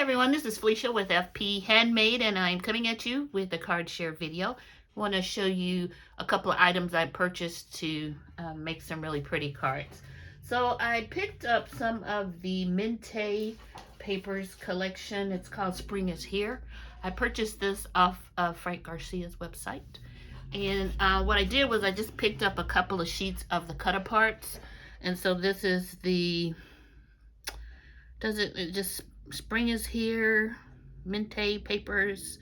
everyone, this is Felicia with FP Handmade, and I'm coming at you with a card share video. I want to show you a couple of items I purchased to make some really pretty cards. So I picked up some of the Mintay papers collection. It's called Spring is Here. I purchased this off of Frank Garcia's website. And what I did was I just picked up a couple of sheets of the cut aparts. And so this is the, it just Spring is Here, Mintay papers.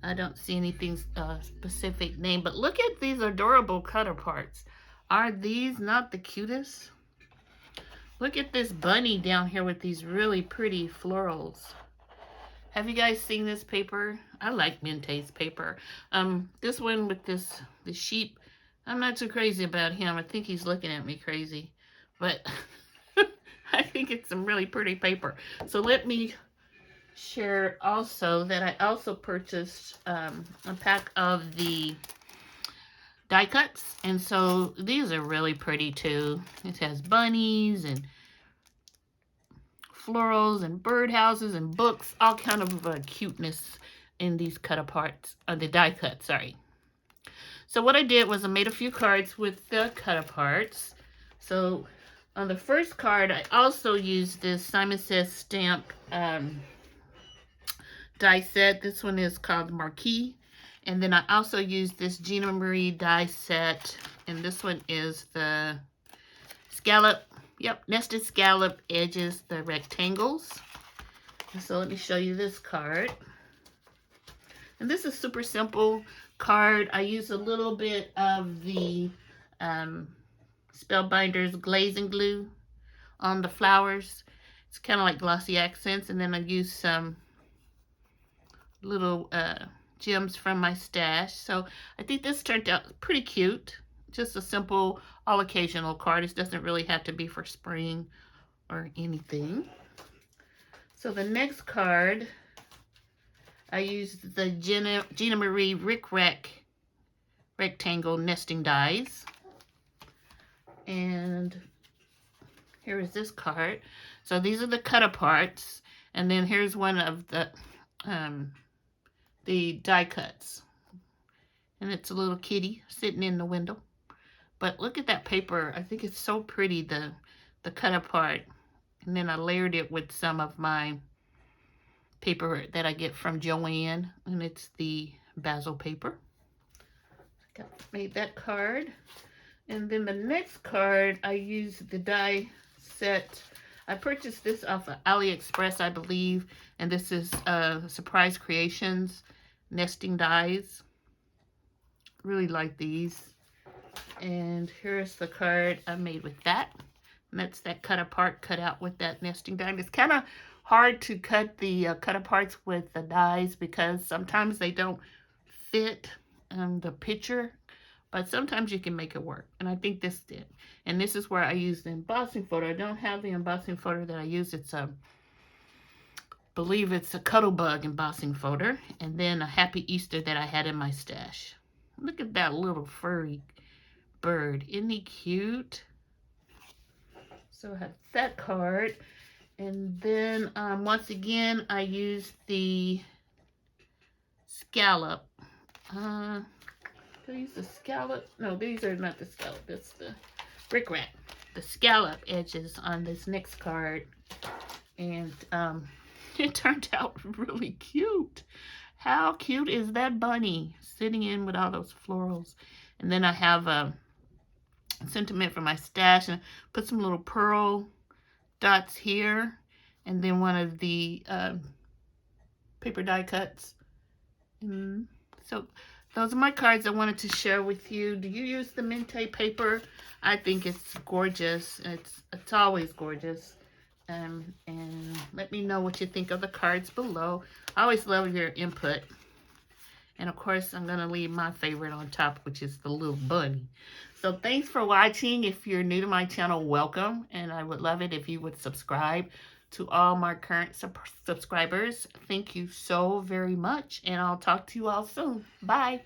I don't see anything specific name, but look at these adorable cut aparts. Are these not the cutest? Look at this bunny down here with these really pretty florals. Have you guys seen this paper? I like Mintay's paper. This one with the sheep, I'm not too crazy about him. I think he's looking at me crazy, but I think it's some really pretty paper. So let me share also that I also purchased a pack of the die cuts. And so these are really pretty too. It has bunnies and florals and birdhouses and books, all kind of cuteness in these cut aparts, the die cut, sorry. So what I did was I made a few cards with the cut aparts. So on the first card, I also used this Simon Says stamp die set. This one is called Marquee. And then I also used this Gina Marie die set. And this one is the scallop, nested scallop edges, the rectangles. And so let me show you this card. And this is super simple card. I use a little bit of the Spellbinders glazing glue on the flowers. It's kind of like glossy accents, and then I use some little gems from my stash. So I think this turned out pretty cute. Just a simple all occasional card. It doesn't really have to be for spring or anything. So the next card, I used the Gina Marie Rick Rack rectangle nesting dies. And here is this card. So these are the cut aparts. And then here's one of the die cuts. And it's a little kitty sitting in the window. But look at that paper. I think it's so pretty, the cut apart. And then I layered it with some of my paper that I get from Joanne. And it's the basil paper. Made that card. And then the next card, I used the die set. I purchased this off of AliExpress, I believe. And this is Surprise Creations nesting dies. Really like these. And here's the card I made with that. And that's that cut apart cut out with that nesting die. It's kind of hard to cut the cut aparts with the dies because sometimes they don't fit the picture. But sometimes you can make it work. And I think this did. And this is where I use the embossing folder. I don't have the embossing folder that I use. It's I believe it's a Cuttlebug embossing folder. And then a Happy Easter that I had in my stash. Look at that little furry bird. Isn't he cute? So I have that card. And then once again, I used the scallop. Did I use the scallop? No, these are not the scallop. That's the brick rat. The scallop edges on this next card. And it turned out really cute. How cute is that bunny sitting in with all those florals? And then I have a sentiment from my stash and put some little pearl dots here. And then one of the paper die cuts. So those are my cards I wanted to share with you. Do you use the Mintay paper? I think it's gorgeous. It's always gorgeous. And let me know what you think of the cards below. I always love your input. And of course, I'm going to leave my favorite on top, which is the little bunny. So thanks for watching. If you're new to my channel, welcome. And I would love it if you would subscribe. To all my current subscribers, thank you so very much. And I'll talk to you all soon. Bye.